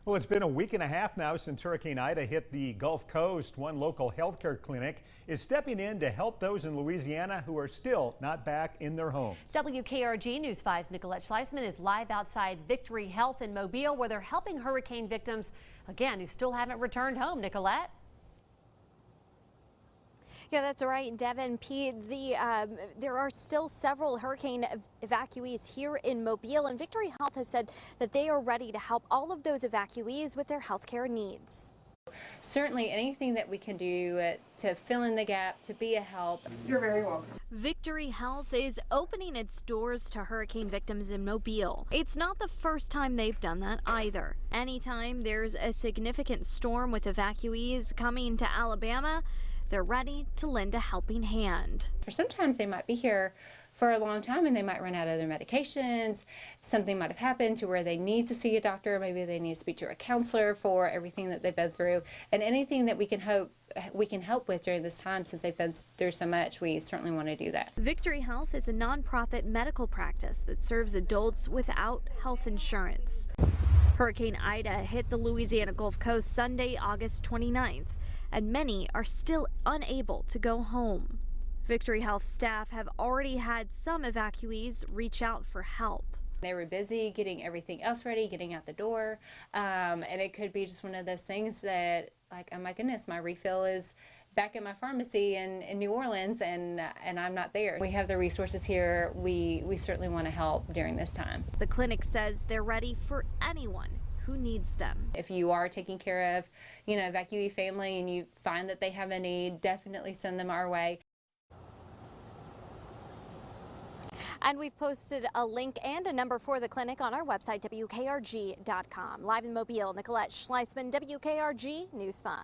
Well, it's been a week and a half now since Hurricane Ida hit the Gulf Coast. One local healthcare clinic is stepping in to help those in Louisiana who are still not back in their homes. WKRG News 5's Nicolette Schleisman is live outside Victory Health in Mobile, where they're helping hurricane victims, again, who still haven't returned home. Nicolette? Yeah, that's right, Devin. Pete, there are still several hurricane evacuees here in Mobile, and Victory Health has said that they are ready to help all of those evacuees with their health care needs. Certainly anything that we can do to fill in the gap, to be a help. You're very welcome. Victory Health is opening its doors to hurricane victims in Mobile. It's not the first time they've done that either. Anytime there's a significant storm with evacuees coming to Alabama, they're ready to lend a helping hand. For sometimes they might be here for a long time and they might run out of their medications. Something might have happened to where they need to see a doctor. Maybe they need to speak to a counselor for everything that they've been through. And anything that we can help with during this time, since they've been through so much, we certainly want to do that. Victory Health is a nonprofit medical practice that serves adults without health insurance. Hurricane Ida hit the Louisiana Gulf Coast Sunday, August 29th, and many are still unable to go home. Victory Health staff have already had some evacuees reach out for help. They were busy getting everything else ready, getting out the door, and it could be just one of those things that, like, oh my goodness, my refill is back at my pharmacy in New Orleans and I'm not there. We have the resources here. We certainly want to help during this time. The clinic says they're ready for anyone who needs them. If you are taking care of, evacuee family and you find that they have a need, definitely send them our way. And we've posted a link and a number for the clinic on our website, WKRG.com. Live in Mobile, Nicolette Schleisman, WKRG News 5.